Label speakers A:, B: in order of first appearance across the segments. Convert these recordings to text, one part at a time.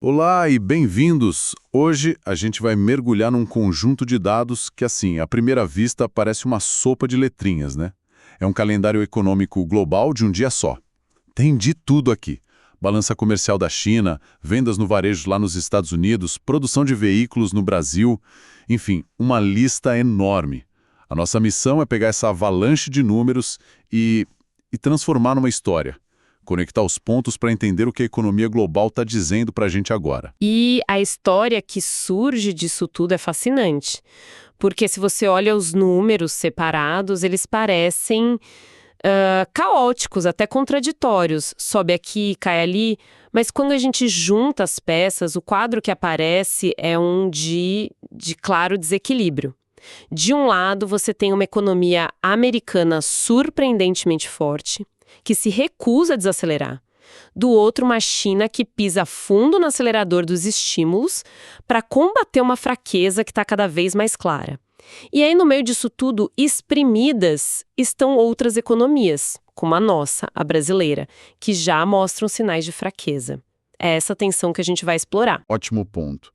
A: Olá e bem-vindos! Hoje a gente vai mergulhar num conjunto de dados que, assim, à primeira vista parece uma sopa de letrinhas, né? É um calendário econômico global de um dia só. Tem de tudo aqui. Balança comercial da China, vendas no varejo lá nos Estados Unidos, produção de veículos no Brasil, enfim, uma lista enorme. A nossa missão é pegar essa avalanche de números e transformar numa história. Conectar os pontos para entender o que a economia global está dizendo para a gente agora.
B: E a história que surge disso tudo é fascinante. Porque se você olha os números separados, eles parecem caóticos, até contraditórios. Sobe aqui, cai ali. Mas quando a gente junta as peças, o quadro que aparece é um de claro desequilíbrio. De um lado, você tem uma economia americana surpreendentemente forte, que se recusa a desacelerar. Do outro, uma China que pisa fundo no acelerador dos estímulos para combater uma fraqueza que está cada vez mais clara. E aí, no meio disso tudo, espremidas estão outras economias, como a nossa, a brasileira, que já mostram sinais de fraqueza. É essa tensão que a gente vai explorar.
C: Ótimo ponto.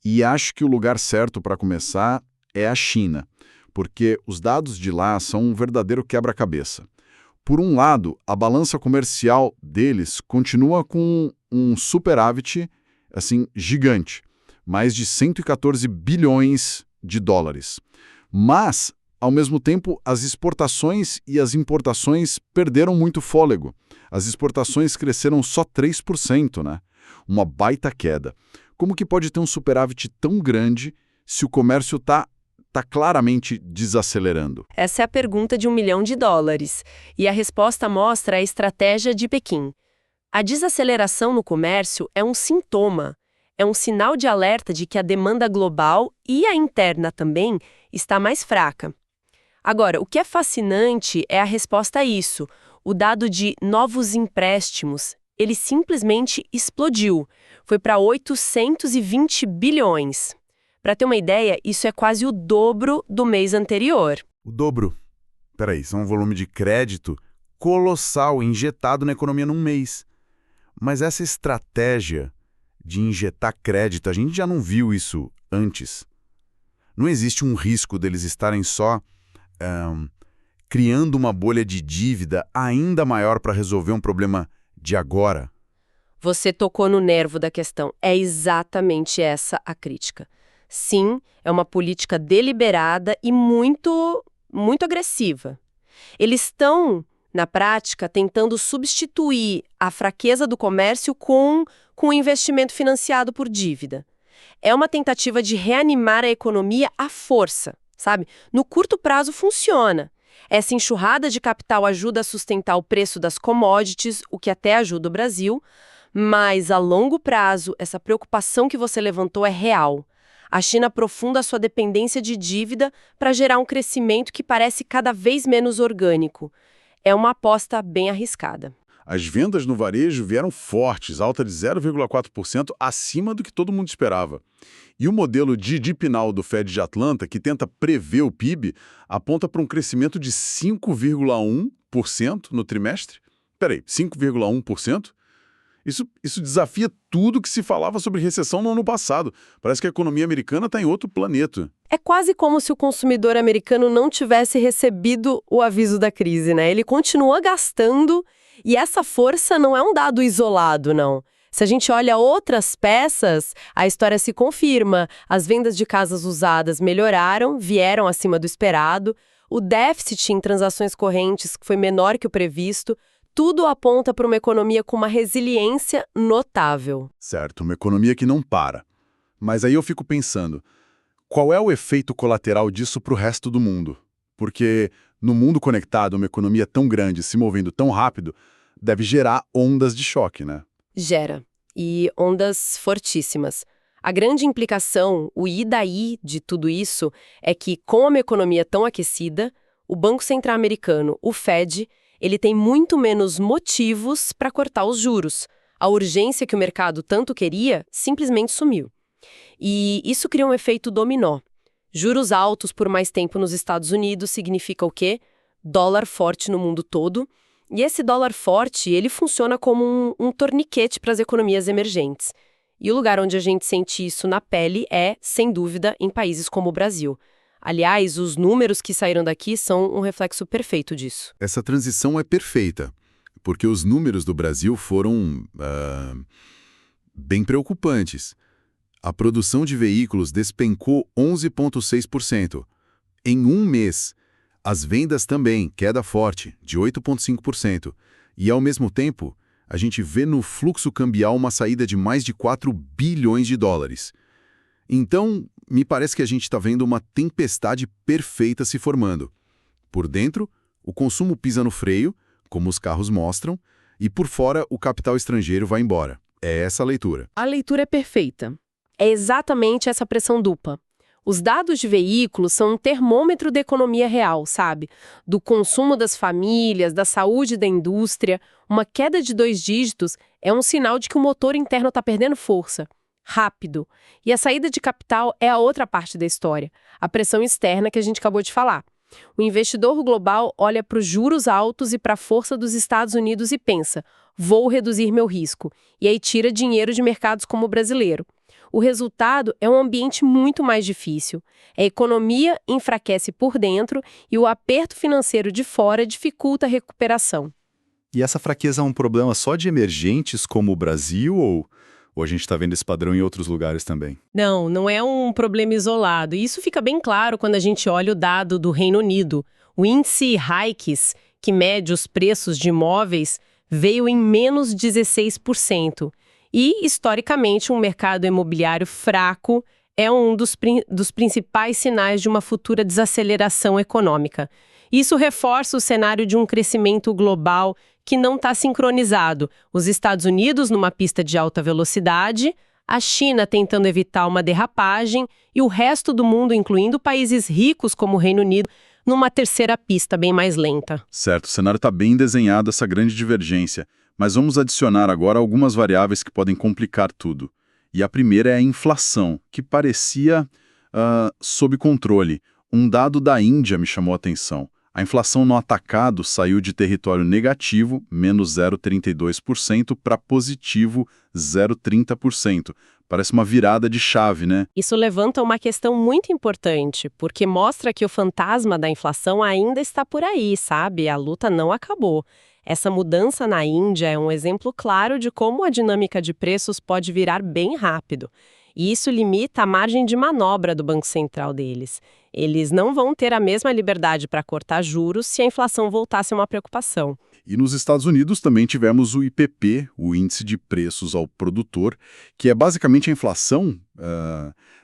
C: E acho que o lugar certo para começar é a China, porque os dados de lá são um verdadeiro quebra-cabeça. Por um lado, a balança comercial deles continua com um superávit, assim, gigante, mais de 114 bilhões de dólares. Mas, ao mesmo tempo, as exportações e as importações perderam muito fôlego. As exportações cresceram só 3%, né? Uma baita queda. Como que pode ter um superávit tão grande se o comércio está claramente desacelerando?
B: Essa é a pergunta de $1 milhão. E a resposta mostra a estratégia de Pequim. A desaceleração no comércio é um sintoma, é um sinal de alerta de que a demanda global e a interna também está mais fraca. Agora, o que é fascinante é a resposta a isso. O dado de novos empréstimos, ele simplesmente explodiu. Foi para 820 bilhões. Para ter uma ideia, isso é quase o dobro do mês anterior.
C: O dobro? Peraí, isso é um volume de crédito colossal injetado na economia num mês. Mas essa estratégia de injetar crédito, a gente já não viu isso antes. Não existe um risco deles estarem só criando uma bolha de dívida ainda maior para resolver um problema de agora?
B: Você tocou no nervo da questão. É exatamente essa a crítica. Sim, é uma política deliberada e muito agressiva. Eles estão, na prática, tentando substituir a fraqueza do comércio com o investimento financiado por dívida. É uma tentativa de reanimar a economia à força, sabe? No curto prazo funciona. Essa enxurrada de capital ajuda a sustentar o preço das commodities, o que até ajuda o Brasil, mas a longo prazo, essa preocupação que você levantou é real. A China aprofunda a sua dependência de dívida para gerar um crescimento que parece cada vez menos orgânico. É uma aposta bem arriscada.
A: As vendas no varejo vieram fortes, alta de 0,4% acima do que todo mundo esperava. E o modelo GDPNow do Fed de Atlanta, que tenta prever o PIB, aponta para um crescimento de 5,1% no trimestre. Peraí, 5,1%? Isso desafia tudo que se falava sobre recessão no ano passado. Parece que a economia americana está em outro planeta.
B: É quase como se o consumidor americano não tivesse recebido o aviso da crise, né? Ele continua gastando e essa força não é um dado isolado, não. Se a gente olha outras peças, a história se confirma. As vendas de casas usadas melhoraram, vieram acima do esperado. O déficit em transações correntes foi menor que o previsto. Tudo aponta para uma economia com uma resiliência notável.
A: Certo, uma economia que não para. Mas aí eu fico pensando, qual é o efeito colateral disso para o resto do mundo? Porque no mundo conectado, uma economia tão grande, se movendo tão rápido, deve gerar ondas de choque, né?
B: Gera. E ondas fortíssimas. A grande implicação, o e daí de tudo isso, é que com uma economia tão aquecida, o Banco Central Americano, o Fed, ele tem muito menos motivos para cortar os juros. A urgência que o mercado tanto queria simplesmente sumiu. E isso cria um efeito dominó. Juros altos por mais tempo nos Estados Unidos significa o quê? Dólar forte no mundo todo. E esse dólar forte, ele funciona como um torniquete para as economias emergentes. E o lugar onde a gente sente isso na pele é, sem dúvida, em países como o Brasil. Aliás, os números que saíram daqui são um reflexo perfeito disso.
A: Essa transição é perfeita, porque os números do Brasil foram bem preocupantes. A produção de veículos despencou 11,6%. Em um mês, as vendas também, queda forte, de 8,5%. E, ao mesmo tempo, a gente vê no fluxo cambial uma saída de mais de 4 bilhões de dólares. Então, me parece que a gente está vendo uma tempestade perfeita se formando. Por dentro, o consumo pisa no freio, como os carros mostram, e por fora, o capital estrangeiro vai embora. É essa a leitura.
B: A leitura é perfeita. É exatamente essa pressão dupla. Os dados de veículos são um termômetro da economia real, sabe? Do consumo das famílias, da saúde da indústria. Uma queda de 2 dígitos é um sinal de que o motor interno está perdendo força. Rápido. E a saída de capital é a outra parte da história. A pressão externa que a gente acabou de falar. O investidor global olha para os juros altos e para a força dos Estados Unidos e pensa, vou reduzir meu risco. E aí tira dinheiro de mercados como o brasileiro. O resultado é um ambiente muito mais difícil. A economia enfraquece por dentro e o aperto financeiro de fora dificulta a recuperação.
D: E essa fraqueza é um problema só de emergentes como o Brasil ou a gente está vendo esse padrão em outros lugares também?
B: Não é um problema isolado. E isso fica bem claro quando a gente olha o dado do Reino Unido. O índice Hyques, que mede os preços de imóveis, veio em menos 16%. E, historicamente, um mercado imobiliário fraco é um dos principais sinais de uma futura desaceleração econômica. Isso reforça o cenário de um crescimento global que não está sincronizado. Os Estados Unidos numa pista de alta velocidade, a China tentando evitar uma derrapagem e o resto do mundo, incluindo países ricos como o Reino Unido, numa terceira pista bem mais lenta.
A: Certo, o cenário está bem desenhado, essa grande divergência. Mas vamos adicionar agora algumas variáveis que podem complicar tudo. E a primeira é a inflação, que parecia sob controle. Um dado da Índia me chamou a atenção. A inflação no atacado saiu de território negativo, menos 0,32%, para positivo, 0,30%. Parece uma virada de chave, né?
B: Isso levanta uma questão muito importante, porque mostra que o fantasma da inflação ainda está por aí, sabe? A luta não acabou. Essa mudança na Índia é um exemplo claro de como a dinâmica de preços pode virar bem rápido. E isso limita a margem de manobra do Banco Central deles. Eles não vão ter a mesma liberdade para cortar juros se a inflação voltasse a uma preocupação.
A: E nos Estados Unidos também tivemos o IPP, o Índice de Preços ao Produtor, que é basicamente a inflação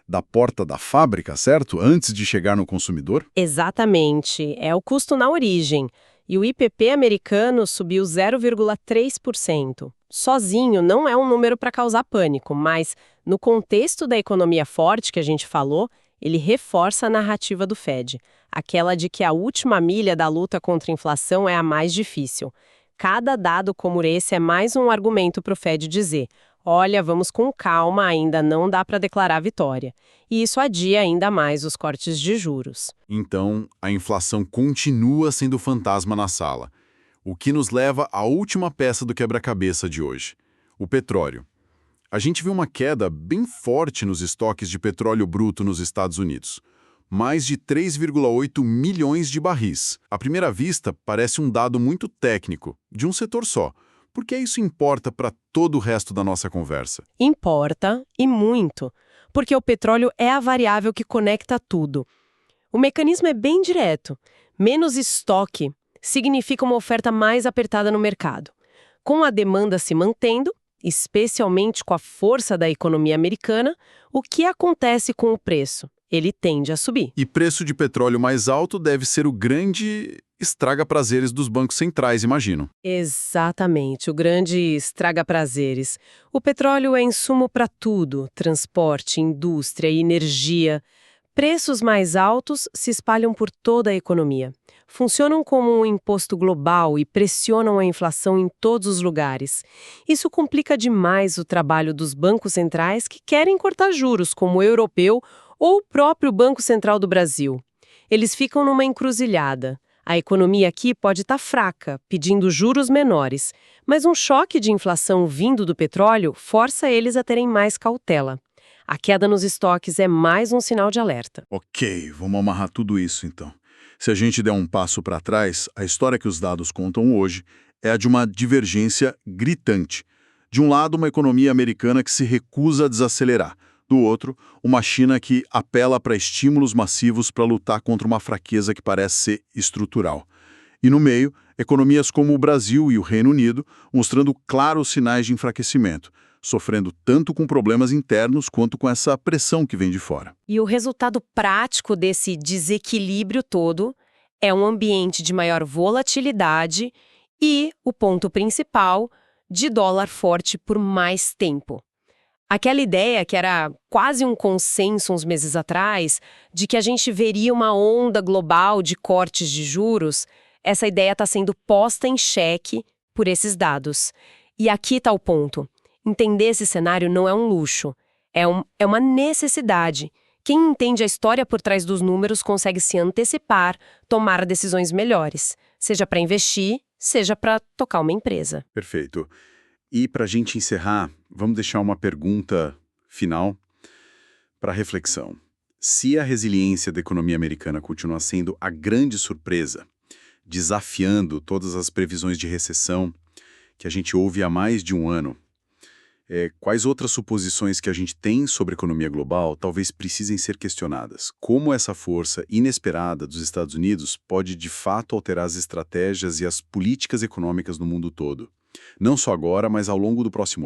A: da porta da fábrica, certo? Antes de chegar no consumidor.
B: Exatamente. É o custo na origem. E o IPP americano subiu 0,3%. Sozinho não é um número para causar pânico, mas no contexto da economia forte que a gente falou, ele reforça a narrativa do Fed, aquela de que a última milha da luta contra a inflação é a mais difícil. Cada dado como esse é mais um argumento para o Fed dizer, olha, vamos com calma, ainda não dá para declarar vitória. E isso adia ainda mais os cortes de juros.
A: Então, a inflação continua sendo o fantasma na sala. O que nos leva à última peça do quebra-cabeça de hoje, o petróleo. A gente viu uma queda bem forte nos estoques de petróleo bruto nos Estados Unidos. Mais de 3,8 milhões de barris. À primeira vista, parece um dado muito técnico, de um setor só. Por que isso importa para todo o resto da nossa conversa?
B: Importa, e muito, porque o petróleo é a variável que conecta tudo. O mecanismo é bem direto. Menos estoque significa uma oferta mais apertada no mercado. Com a demanda se mantendo, especialmente com a força da economia americana, o que acontece com o preço? Ele tende a subir.
A: E preço de petróleo mais alto deve ser o grande estraga-prazeres dos bancos centrais, imagino.
B: Exatamente, o grande estraga-prazeres. O petróleo é insumo para tudo, transporte, indústria, energia. Preços mais altos se espalham por toda a economia. Funcionam como um imposto global e pressionam a inflação em todos os lugares. Isso complica demais o trabalho dos bancos centrais que querem cortar juros, como o europeu ou o próprio Banco Central do Brasil. Eles ficam numa encruzilhada. A economia aqui pode estar fraca, pedindo juros menores, mas um choque de inflação vindo do petróleo força eles a terem mais cautela. A queda nos estoques é mais um sinal de alerta.
C: Ok, vamos amarrar tudo isso então. Se a gente der um passo para trás, a história que os dados contam hoje é a de uma divergência gritante. De um lado, uma economia americana que se recusa a desacelerar. Do outro, uma China que apela para estímulos massivos para lutar contra uma fraqueza que parece ser estrutural. E no meio, economias como o Brasil e o Reino Unido mostrando claros sinais de enfraquecimento, sofrendo tanto com problemas internos quanto com essa pressão que vem de fora.
B: E o resultado prático desse desequilíbrio todo é um ambiente de maior volatilidade e, o ponto principal, de dólar forte por mais tempo. Aquela ideia que era quase um consenso uns meses atrás, de que a gente veria uma onda global de cortes de juros, essa ideia está sendo posta em xeque por esses dados. E aqui está o ponto. Entender esse cenário não é um luxo, é uma necessidade. Quem entende a história por trás dos números consegue se antecipar, tomar decisões melhores, seja para investir, seja para tocar uma empresa.
A: Perfeito. E para a gente encerrar, vamos deixar uma pergunta final para reflexão. Se a resiliência da economia americana continua sendo a grande surpresa, desafiando todas as previsões de recessão que a gente ouve há mais de um ano, quais outras suposições que a gente tem sobre a economia global talvez precisem ser questionadas? Como essa força inesperada dos Estados Unidos pode de fato alterar as estratégias e as políticas econômicas no mundo todo? Não só agora, mas ao longo do próximo ano.